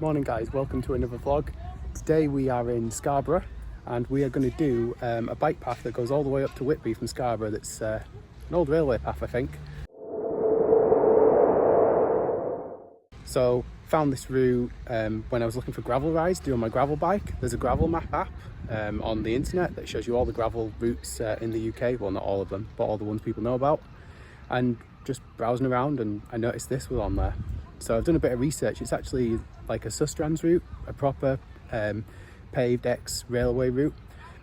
Morning guys, welcome to another vlog. Today we are in Scarborough and we are going to do a bike path that goes all the way up to Whitby from Scarborough. That's an old railway path, I think. So found this route when I was looking for gravel rides, doing my gravel bike. There's a gravel map app on the internet that shows you all the gravel routes in the UK. Well, not all of them, but all the ones people know about. And just browsing around and I noticed this was on there. So I've done a bit of research. It's actually like a Sustrans route, a proper paved ex-railway route,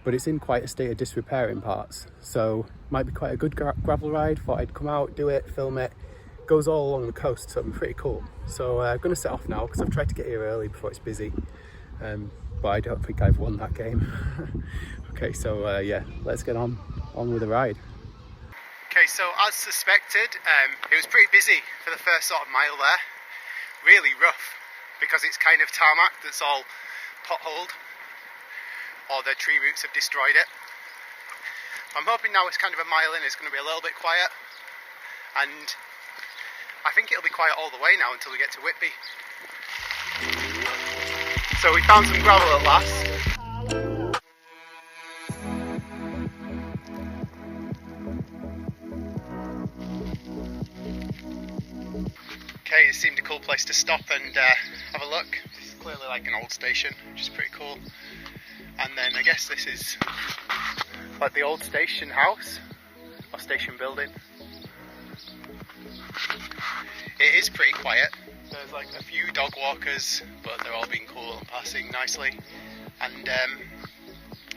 but it's in quite a state of disrepair in parts. So might be quite a good gravel ride. Thought I'd come out, do it, film it. Goes all along the coast, so it's pretty cool. So I'm going to set off now because I've tried to get here early before it's busy, but I don't think I've won that game. Okay, so yeah, let's get on with the ride. Okay, so as suspected, it was pretty busy for the first sort of mile there. Really rough, because it's kind of tarmac that's all potholed, or the tree roots have destroyed it. I'm hoping now it's kind of a mile in, it's going to be a little bit quiet, and I think it'll be quiet all the way now until we get to Whitby. So we found some gravel at last. Okay, it seemed a cool place to stop and have a look. This is clearly like an old station, which is pretty cool. And then I guess this is like the old station house, or station building. It is pretty quiet. There's like a few dog walkers, but they're all being cool and passing nicely. And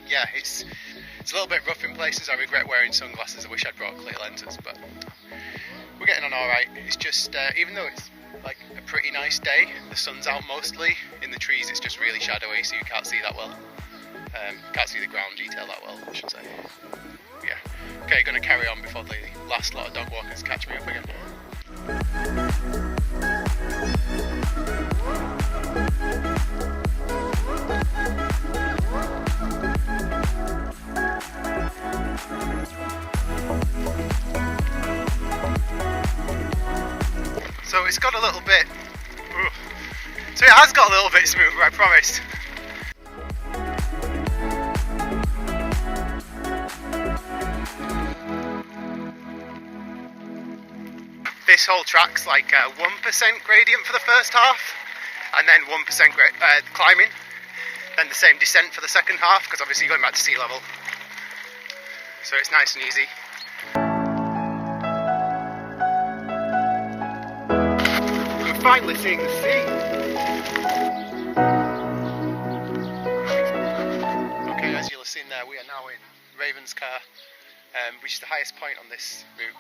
yeah, it's a little bit rough in places. I regret wearing sunglasses. I wish I'd brought clear lenses, but we're getting on alright. It's just, even though it's like a pretty nice day, the sun's out mostly. In the trees it's just really shadowy, so you can't see that well. Can't see the ground detail that well, I should say. But yeah. Okay, gonna carry on before the last lot of dog walkers catch me up again. So it's got a little bit, so it has got a little bit smoother, I promised. This whole track's like a 1% gradient for the first half, and then 1% climbing, then the same descent for the second half, because obviously you're going back to sea level. So it's nice and easy. Finally seeing the sea. Okay, as you'll have seen there, we are now in Ravenscar, which is the highest point on this route.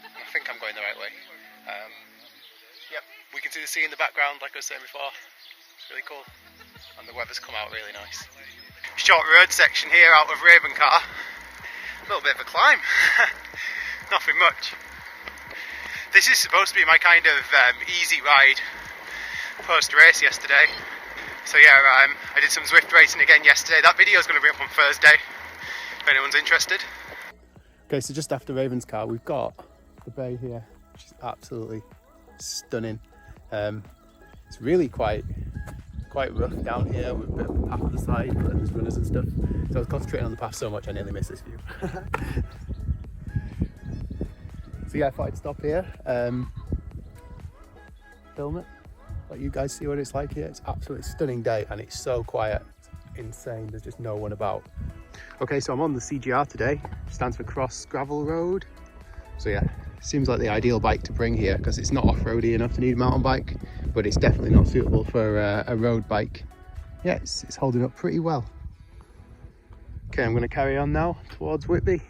And I think I'm going the right way. Yep, we can see the sea in the background, like I was saying before. It's really cool, and the weather's come out really nice. Short road section here out of Ravenscar. A little bit of a climb. Nothing much. This is supposed to be my kind of easy ride post-race yesterday. So yeah, I did some Zwift racing again yesterday. That video is going to be up on Thursday, if anyone's interested. Okay, so just after Ravenscar, we've got the bay here, which is absolutely stunning. It's really quite rough down here with a bit of a path on the side, but there's runners and stuff. So I was concentrating on the path so much I nearly missed this view. So yeah, I thought I'd stop here, film it, let you guys see what it's like here. It's an absolutely stunning day and it's so quiet, it's insane, there's just no one about. Okay, so I'm on the CGR today, stands for Cross Gravel Road. So yeah, seems like the ideal bike to bring here because it's not off-roady enough to need a mountain bike, but it's definitely not suitable for a road bike. Yeah, it's holding up pretty well. Okay, I'm going to carry on now towards Whitby.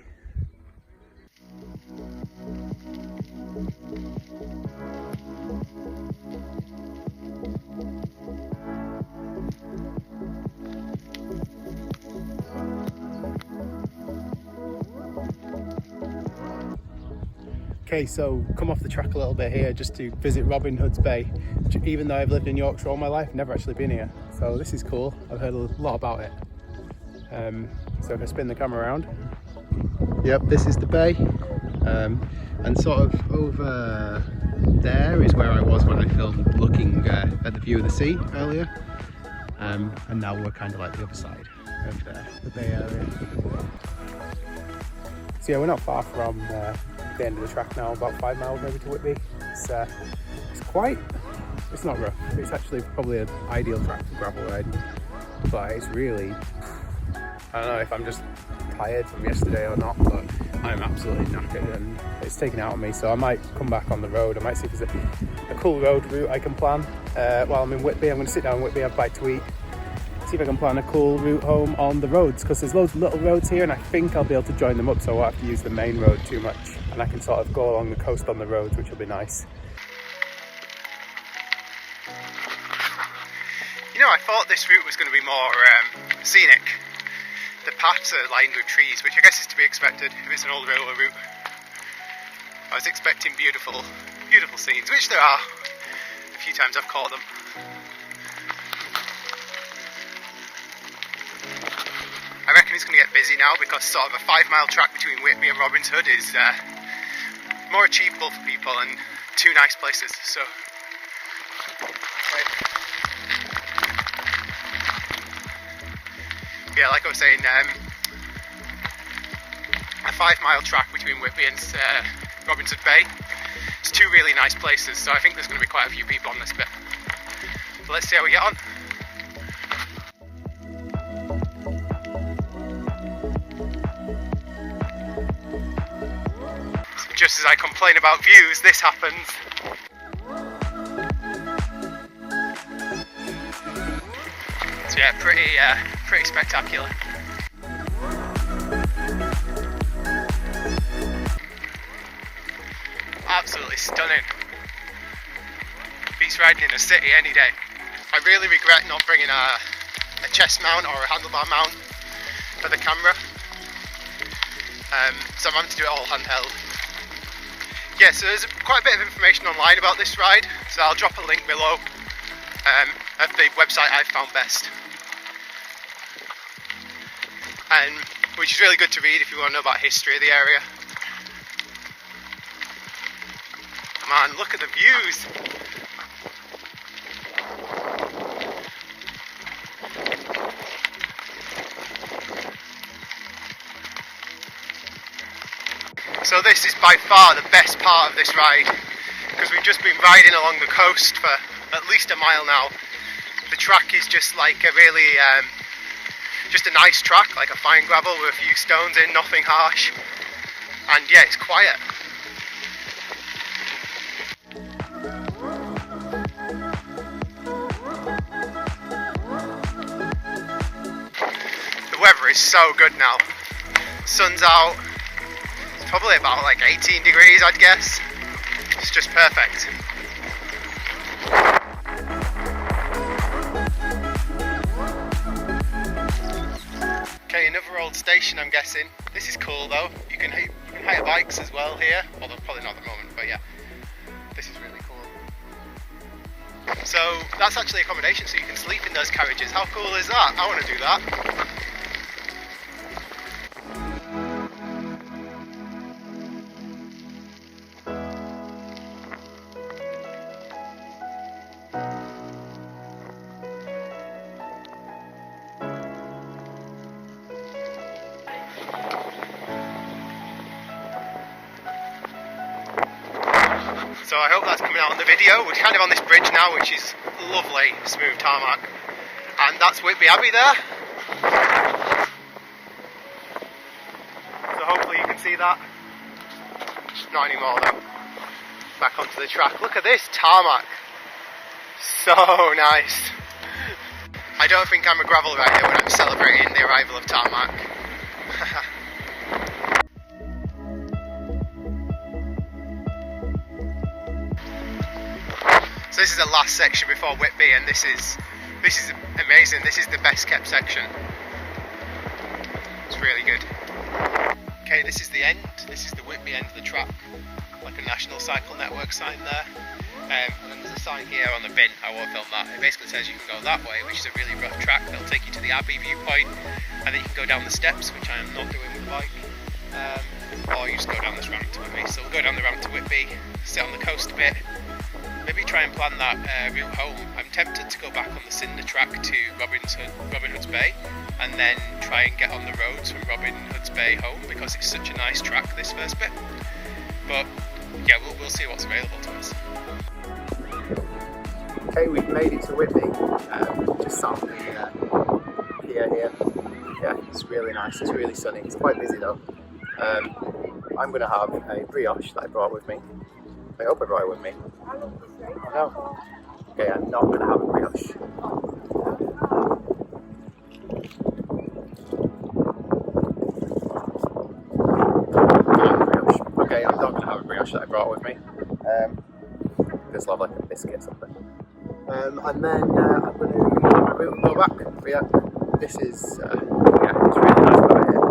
Okay, so come off the track a little bit here just to visit Robin Hood's Bay, which, even though I've lived in Yorkshire all my life, never actually been here. So this is cool, I've heard a lot about it. So if I spin the camera around, yep, this is the bay. And sort of over there is where I was when I filmed looking at the view of the sea earlier, and now we're kind of like the other side of the Bay Area. So yeah, we're not far from the end of the track now, about 5 miles maybe to Whitby. It's not rough, it's actually probably an ideal track for gravel riding, but it's really, I don't know if I'm just tired from yesterday or not, but I'm absolutely knackered and it's taken out on me, so I might come back on the road. I might see if there's a cool road route I can plan while I'm in Whitby. I'm going to sit down in Whitby, have a bite to eat, see if I can plan a cool route home on the roads, because there's loads of little roads here and I think I'll be able to join them up, so I won't have to use the main road too much, and I can sort of go along the coast on the roads, which will be nice. You know, I thought this route was going to be more scenic. The paths are lined with trees, which I guess is to be expected if it's an old railway route. I was expecting beautiful, beautiful scenes, which there are. A few times I've caught them. I reckon it's going to get busy now because sort of a 5-mile track between Whitby and Robinshood is more achievable for people and 2 nice places. So, yeah, like I was saying, a 5-mile track between Whitby and Robinshood Bay. It's 2 really nice places, so I think there's going to be quite a few people on this bit. So let's see how we get on. Just as I complain about views, this happens. So yeah, pretty spectacular. Absolutely stunning. Beats riding in a city any day. I really regret not bringing a chest mount or a handlebar mount for the camera. So I'm having to do it all handheld. Yeah, so there's quite a bit of information online about this ride, so I'll drop a link below of the website I've found best. And which is really good to read if you want to know about history of the area. Man, look at the views! So this is by far the best part of this ride, because we've just been riding along the coast for at least a mile now. The track is just like a really, just a nice track, like a fine gravel with a few stones in, nothing harsh. And yeah, it's quiet. The weather is so good now. The sun's out. It's probably about like 18 degrees, I'd guess. It's just perfect. Okay, another old station, I'm guessing. This is cool though. You can hire bikes as well here, although probably not at the moment, but yeah, this is really cool. So that's actually accommodation, so you can sleep in those carriages. How cool is that? I want to do that. So I hope that's coming out on the video. We're kind of on this bridge now, which is lovely, smooth tarmac. And that's Whitby Abbey there. So hopefully you can see that. Not anymore though. Back onto the track. Look at this tarmac. So nice. I don't think I'm a gravel rider when I'm celebrating the arrival of tarmac. So this is the last section before Whitby, and this is amazing. This is the best kept section. It's really good. Okay, this is the end. This is the Whitby end of the track, like a National Cycle Network sign there. And then there's a sign here on the bin. I won't film that. It basically says you can go that way, which is a really rough track. They'll take you to the Abbey viewpoint, and then you can go down the steps, which I am not doing with the bike. or you just go down this ramp to Whitby. So we'll go down the ramp to Whitby, sit on the coast a bit, maybe try and plan that route home. I'm tempted to go back on the Cinder track to Robin Hood's Bay, and then try and get on the roads from Robin Hood's Bay home, because it's such a nice track, this first bit. But yeah, we'll see what's available to us. Okay, we've made it to Whitby, just sat on the pier here. Yeah, it's really nice, it's really sunny, it's quite busy though. I'm going to have a brioche that I brought with me. I hope I brought it with me. Oh no. Okay, I'm not going to have a brioche. Okay, I'm not going to have a brioche that I brought with me. Just love like a biscuit or something. And then I'm going to go back. But yeah, this is yeah, it's really nice about here.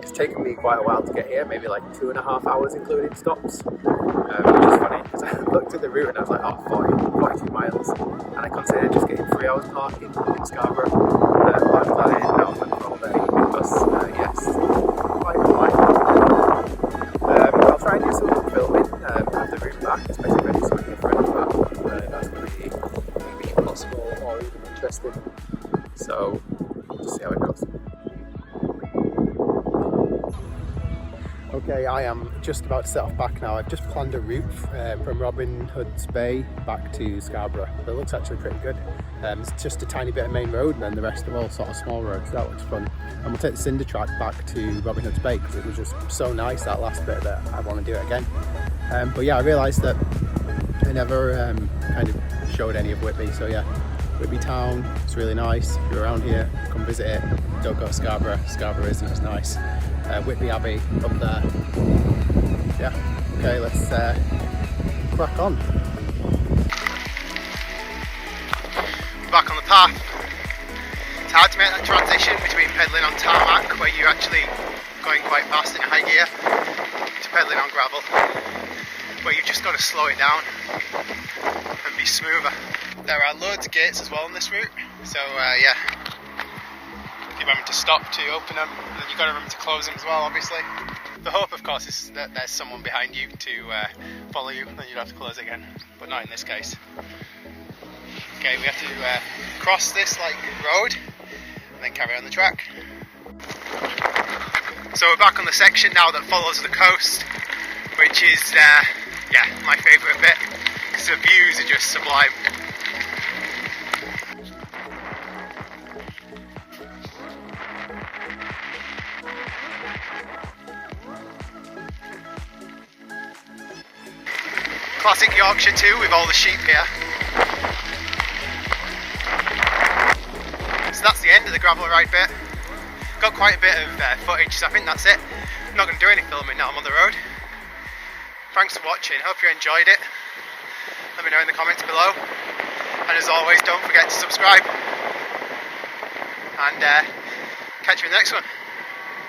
It's taken me quite a while to get here, maybe like 2.5 hours including stops, which is funny because I looked at the route and I was like, oh, 42 miles, and I considered just getting 3 hours parking in Scarborough, but I'm glad I ended up for all day because yes, quite quiet. I'll try and do some filming of the route back, especially when it's something different, but that's going to be impossible or even interesting, so we'll just see how it goes. Okay, I am just about to set off back now. I've just planned a route from Robin Hood's Bay back to Scarborough. It looks actually pretty good. It's just a tiny bit of main road and then the rest are all sort of small roads. That looks fun. And we'll take the Cinder track back to Robin Hood's Bay because it was just so nice, that last bit, that I want to do it again. But yeah, I realised that I never kind of showed any of Whitby. So yeah, Whitby town, it's really nice. If you're around here, come visit it. Don't go to Scarborough. Scarborough isn't as nice. Whitby Abbey up there. Yeah, okay, let's crack on. We're back on the path. It's hard to make that transition between pedalling on tarmac, where you're actually going quite fast in high gear, to pedalling on gravel, where you've just got to slow it down and be smoother. There are loads of gates as well on this route, so yeah, keep having to stop to open them, and then you've got to remember to close them as well, obviously. The hope, of course, is that there's someone behind you to follow you, and then you'd have to close again, but not in this case. Okay, we have to cross this like road, and then carry on the track. So we're back on the section now that follows the coast, which is, yeah, my favourite bit, because the views are just sublime. Classic Yorkshire too, with all the sheep here. So that's the end of the gravel ride bit. Got quite a bit of footage, so I think that's it. I'm not going to do any filming now I'm on the road. Thanks for watching, hope you enjoyed it. Let me know in the comments below. And as always, don't forget to subscribe. And catch you in the next one.